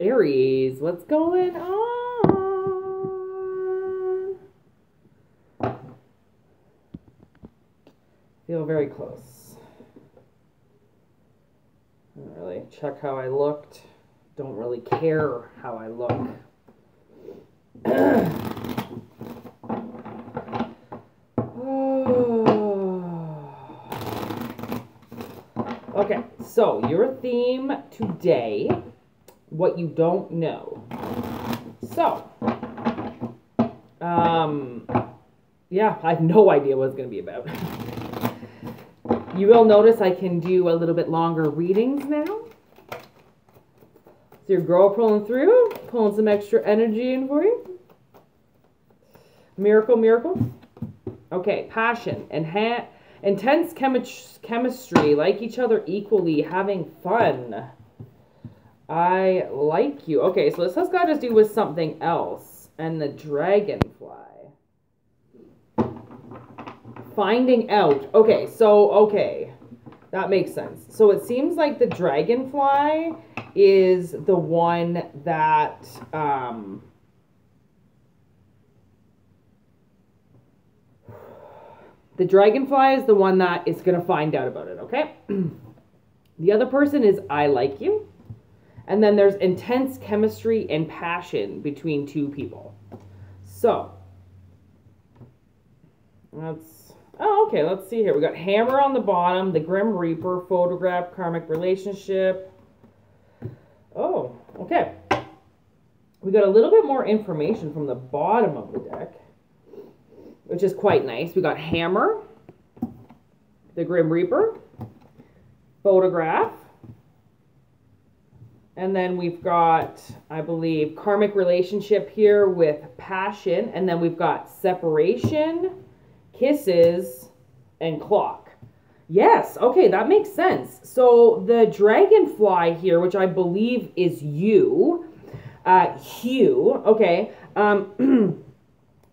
Aries, what's going on? Feel very close. I don't really check how I looked. Don't really care how I look. Okay, so your theme today, what you don't know. So, yeah, I have no idea what it's going to be about. You will notice I can do a little bit longer readings now. So your girl pulling through, pulling some extra energy in for you. Miracle, miracle. Okay, passion and intense chemistry, like each other equally, having fun. I like you. Okay, so this has got to do with something else. And the dragonfly. Finding out. Okay, so, okay. That makes sense. So it seems like the dragonfly is the one that, the dragonfly is the one that is going to find out about it, okay? The other person is I like you. And then there's intense chemistry and passion between two people. So, okay, let's see here. We got Hammer on the bottom, the Grim Reaper, photograph, karmic relationship. Oh, okay. We got a little bit more information from the bottom of the deck, which is quite nice. We got Hammer, the Grim Reaper, photograph, and then we've got, I believe, karmic relationship here with passion, and then we've got separation, kisses, and clock. Yes, okay, that makes sense. So the dragonfly here, which I believe is you, Hugh, okay,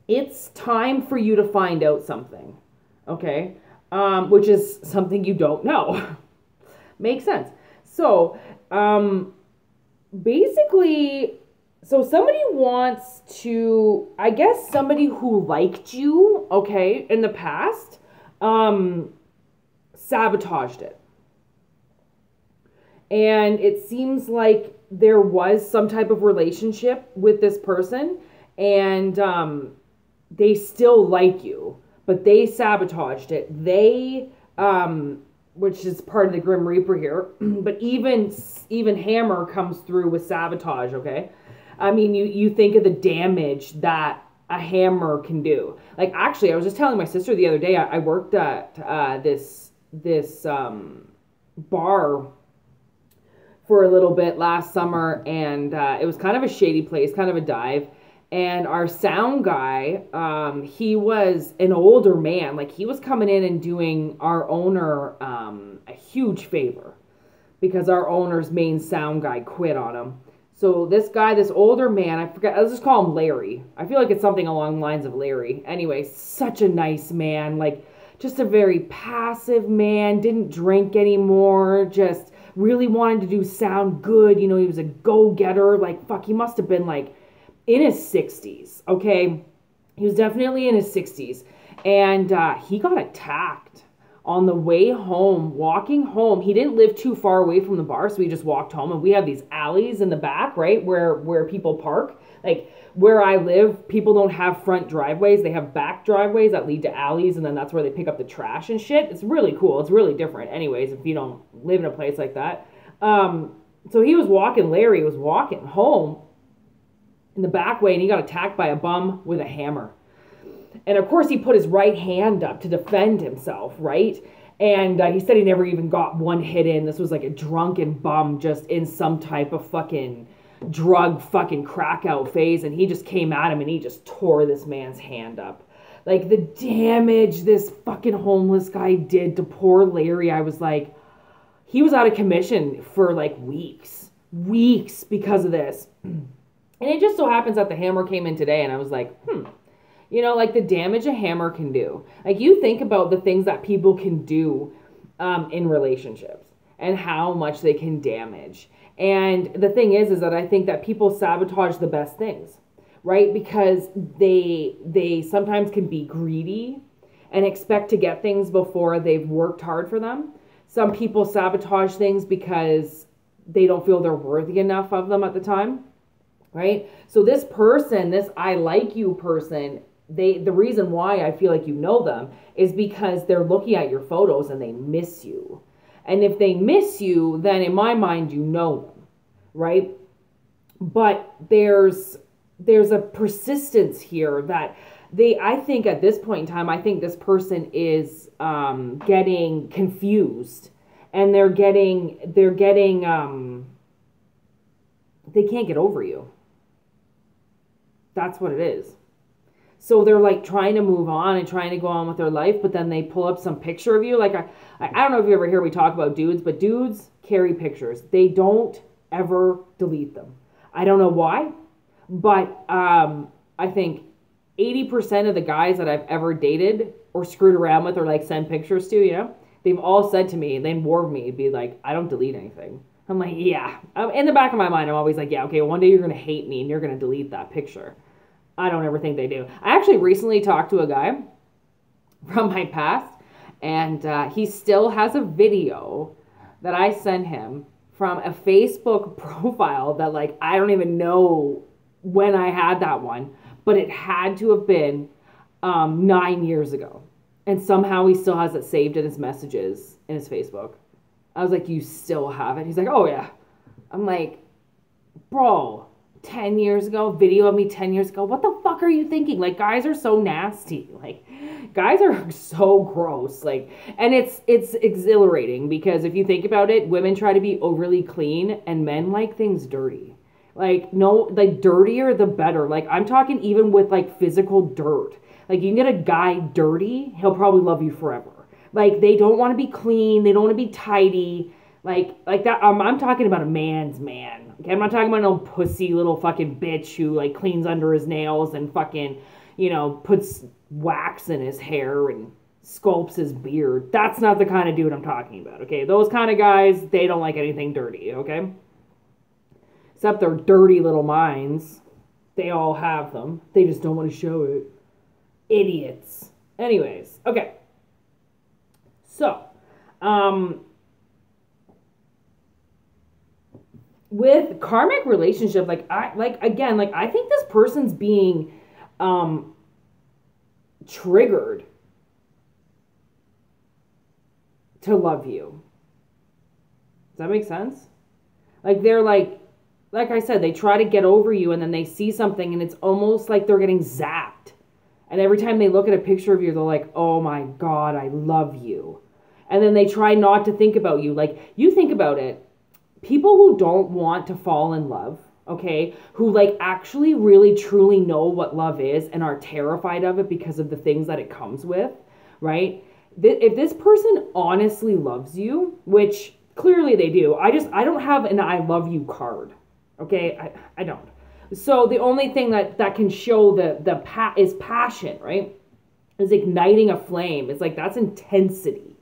it's time for you to find out something, okay, which is something you don't know. Makes sense. So, basically, so somebody wants to, I guess somebody who liked you, okay, in the past, sabotaged it. And it seems like there was some type of relationship with this person, and they still like you, but they sabotaged it. They, which is part of the Grim Reaper here, but even Hammer comes through with sabotage, okay? I mean, you think of the damage that a hammer can do. Like, actually, I was just telling my sister the other day, I worked at this bar for a little bit last summer, and it was kind of a shady place, kind of a dive. And our sound guy, he was an older man. Like, he was coming in and doing our owner a huge favor, because our owner's main sound guy quit on him. So this guy, this older man, I forget, let's just call him Larry. I feel like it's something along the lines of Larry. Anyway, such a nice man, like just a very passive man, didn't drink anymore, just really wanted to do sound good. You know, he was a go-getter. Like, fuck, he must have been like in his 60s, okay? He was definitely in his 60s. And he got attacked on the way home, walking home. He didn't live too far away from the bar, so he just walked home. And we have these alleys in the back, right, where people park. Like, where I live, people don't have front driveways. They have back driveways that lead to alleys, and then that's where they pick up the trash and shit. It's really cool. It's really different. Anyways, if you don't live in a place like that. So he was walking, Larry was walking home in the back way, and he got attacked by a bum with a hammer. And of course, he put his right hand up to defend himself, right? And he said he never even got one hit in. This was like a drunken bum just in some type of fucking drug fucking crack out phase. And he just came at him and he just tore this man's hand up. Like, the damage this fucking homeless guy did to poor Larry, I was like, he was out of commission for like weeks because of this. And it just so happens that the hammer came in today, and I was like, you know, like the damage a hammer can do. Like, you think about the things that people can do in relationships. and how much they can damage. And the thing is that I think that people sabotage the best things, right? Because they sometimes can be greedy and expect to get things before they've worked hard for them. Some people sabotage things because they don't feel they're worthy enough of them at the time, right? So this person, this I like you person, the reason why I feel like you know them is because they're looking at your photos and they miss you. And if they miss you, then in my mind, you know them, right? But there's a persistence here that I think at this point in time, I think this person is getting confused, and they can't get over you. That's what it is. So they're like trying to move on and trying to go on with their life, but then they pull up some picture of you. Like I don't know if you ever hear me talk about dudes, but dudes carry pictures. They don't ever delete them. I don't know why, but I think 80% of the guys that I've ever dated or screwed around with or like send pictures to, you know, they've all said to me, they'd warn me, be like, I don't delete anything. I'm like, yeah. In the back of my mind, I'm always like, yeah, okay, one day you're going to hate me and you're going to delete that picture. I don't ever think they do. I actually recently talked to a guy from my past, and he still has a video that I sent him from a Facebook profile that, like, I don't even know when I had that one, but it had to have been 9 years ago. And somehow he still has it saved in his messages in his Facebook. I was like, you still have it? He's like, oh, yeah. I'm like, bro, 10 years ago, video of me 10 years ago. What the fuck are you thinking? Like, guys are so nasty. Like, guys are so gross. Like, and it's exhilarating because if you think about it, women try to be overly clean and men like things dirty. Like, no, like, dirtier the better. Like, I'm talking even with like physical dirt. Like, you can get a guy dirty, he'll probably love you forever. Like, they don't want to be clean, they don't want to be tidy. Like that. I'm talking about a man's man. Okay, I'm not talking about no pussy little fucking bitch who like cleans under his nails and fucking, you know, puts wax in his hair and sculpts his beard. That's not the kind of dude I'm talking about. Okay, those kind of guys, they don't like anything dirty. Okay, except their dirty little minds. They all have them. They just don't want to show it. Idiots. Anyways, okay. So, with karmic relationship, I think this person's being triggered to love you. Does that make sense? Like, they're like I said, they try to get over you and then they see something and it's almost like they're getting zapped. And every time they look at a picture of you, they're like, oh my God, I love you. And then they try not to think about you. Like, you think about it. People who don't want to fall in love, okay, who like actually really truly know what love is and are terrified of it because of the things that it comes with, right? If this person honestly loves you, which clearly they do, I don't have an I love you card, okay? I don't. So the only thing that can show is passion, right? Is igniting a flame. It's like, that's intensity.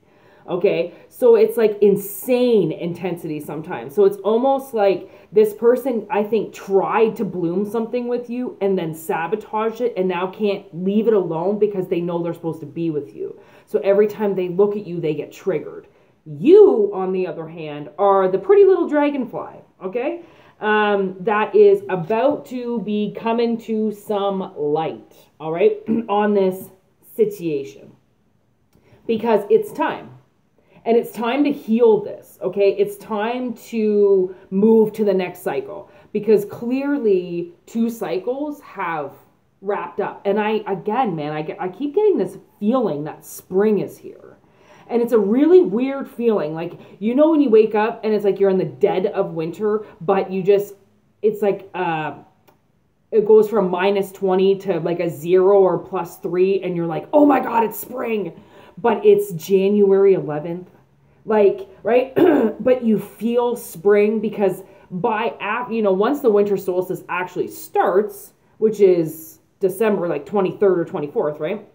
Okay, so it's like insane intensity sometimes. So it's almost like this person, I think, tried to bloom something with you and then sabotage it and now can't leave it alone because they know they're supposed to be with you. So every time they look at you, they get triggered. You, on the other hand, are the pretty little dragonfly, okay? That is about to be coming to some light, all right, on this situation. Because it's time. And it's time to heal this, okay? It's time to move to the next cycle because clearly 2 cycles have wrapped up. And I keep getting this feeling that spring is here. And it's a really weird feeling. Like, you know when you wake up and it's like you're in the dead of winter, but it's like, it goes from -20 to like a 0 or +3 and you're like, oh my God, it's spring. But it's January 11th. Like, right? But you feel spring because once the winter solstice actually starts, which is December, like 23rd or 24th, right?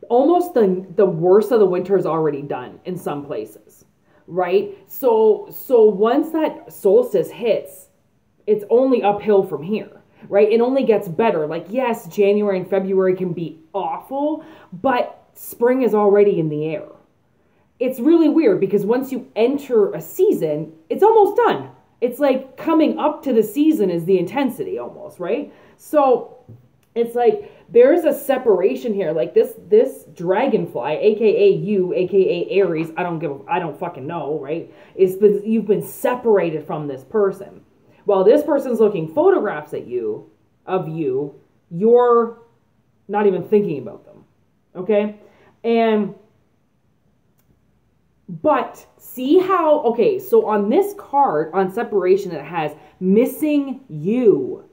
Almost the worst of the winter is already done in some places. right? So once that solstice hits, it's only uphill from here, right? It only gets better. Like, yes, January and February can be awful, but spring is already in the air. It's really weird because once you enter a season, it's almost done. It's like coming up to the season is the intensity almost, right? So it's like there's a separation here. Like this dragonfly, aka you, aka Aries, I don't fucking know, right? You've been separated from this person. While this person's looking photographs at you, of you, you're not even thinking about them. Okay? But see how, okay, so on this card, on separation, it has missing you,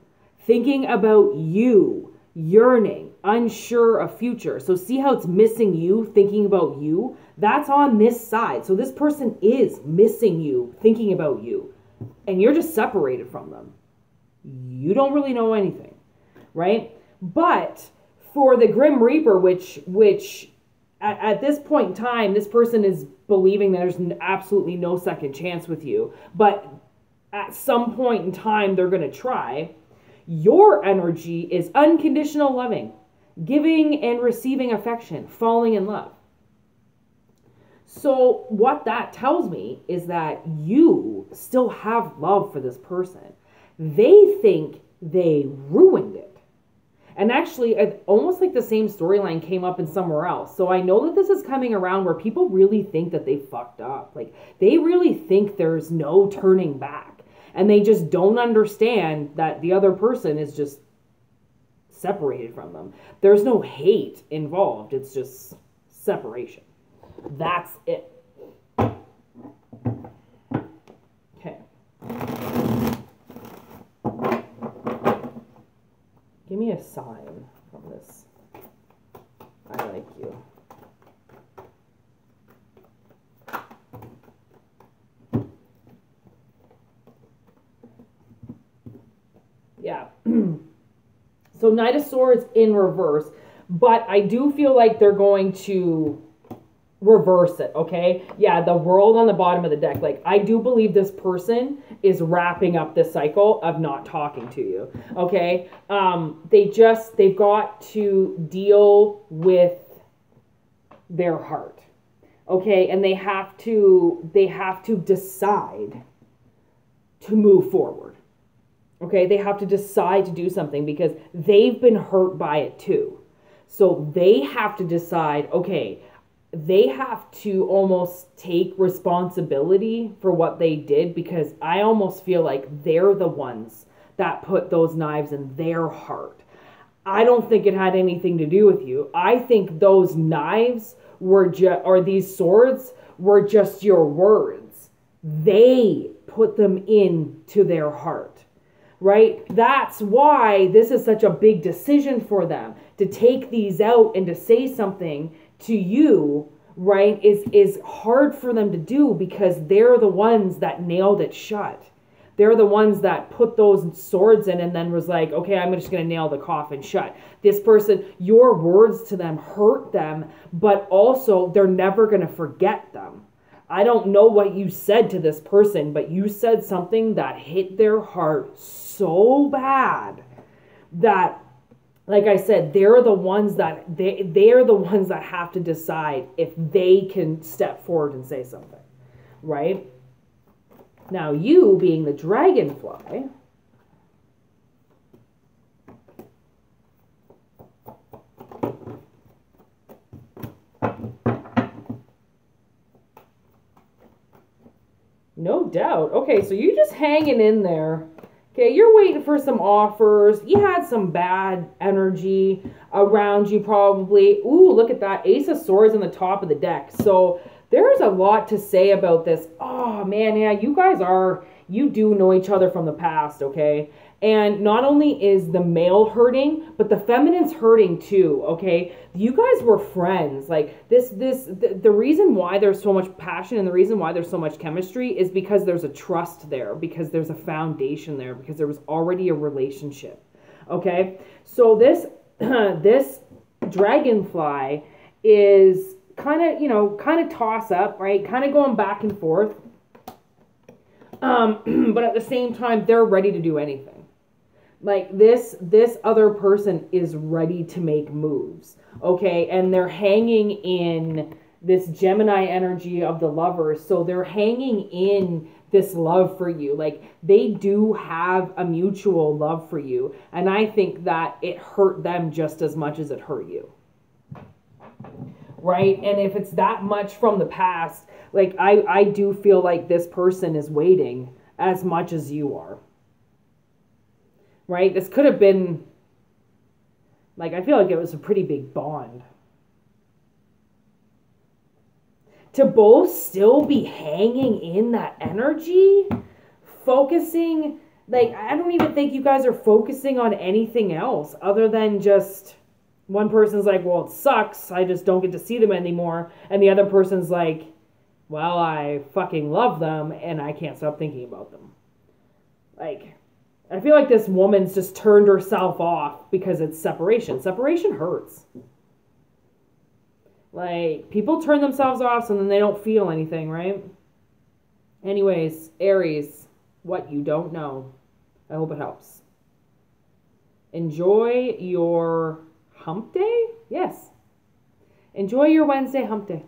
thinking about you, yearning, unsure of future. So see how it's missing you, thinking about you? That's on this side. So this person is missing you, thinking about you. And you're just separated from them. You don't really know anything, right? But for the Grim Reaper, which at this point in time, this person is believing that there's absolutely no second chance with you, but at some point in time, they're going to try. Your energy is unconditional loving, giving and receiving affection, falling in love. So what that tells me is that you still have love for this person. They think they ruined it. And actually, almost like the same storyline came up in somewhere else. So I know that this is coming around where people really think that they fucked up. Like, they really think there's no turning back. And they just don't understand that the other person is just separated from them. There's no hate involved. It's just separation. That's it. Okay. Give me a sign from this. I like you. Yeah. So Knight of Swords in reverse, but I do feel like they're going to reverse it, okay? Yeah, the World on the bottom of the deck. Like, I do believe this person is wrapping up this cycle of not talking to you, okay? They've got to deal with their heart, okay? And they have to decide to move forward, okay? They have to decide to do something because they've been hurt by it too. So they have to decide, okay, they have to almost take responsibility for what they did, because I almost feel like they're the ones that put those knives in their heart. I don't think it had anything to do with you. I think those knives were or these swords were just your words. They put them into their heart, right? That's why this is such a big decision for them, to take these out and to say something to you, right, is hard for them to do, because they're the ones that nailed it shut. They're the ones that put those swords in and then was like, okay, I'm just going to nail the coffin shut. This person, your words to them hurt them, but also they're never going to forget them. I don't know what you said to this person, but you said something that hit their heart so bad that, like I said, they're the ones that they're the ones that have to decide if they can step forward and say something, right? Now, you being the dragonfly, no doubt. Okay, so you're just hanging in there. Okay, you're waiting for some offers. You had some bad energy around you probably. Ooh, look at that. Ace of Swords on the top of the deck. So there's a lot to say about this. Oh, man, yeah, you do know each other from the past, okay? And not only is the male hurting, but the feminine's hurting too, okay? You guys were friends. Like, the reason why there's so much passion and the reason why there's so much chemistry is because there's a trust there, because there's a foundation there, because there was already a relationship, okay? So this, this dragonfly is kind of, you know, kind of toss up, right? Kind of going back and forth. But at the same time, they're ready to do anything. Like this other person is ready to make moves, okay? And they're hanging in this Gemini energy of the Lovers. So they're hanging in this love for you. Like they do have a mutual love for you. And I think that it hurt them just as much as it hurt you. Right? And if it's that much from the past, like I do feel like this person is waiting as much as you are. Right? This could have been, like, I feel like it was a pretty big bond. To both still be hanging in that energy, focusing, like, I don't even think you guys are focusing on anything else other than just one person's like, well, it sucks, I just don't get to see them anymore. And the other person's like, well, I fucking love them and I can't stop thinking about them. Like, I feel like this woman's just turned herself off because it's separation. Separation hurts. Like, people turn themselves off and then they don't feel anything, right? Anyways, Aries, what you don't know. I hope it helps. Enjoy your hump day? Yes. Enjoy your Wednesday hump day.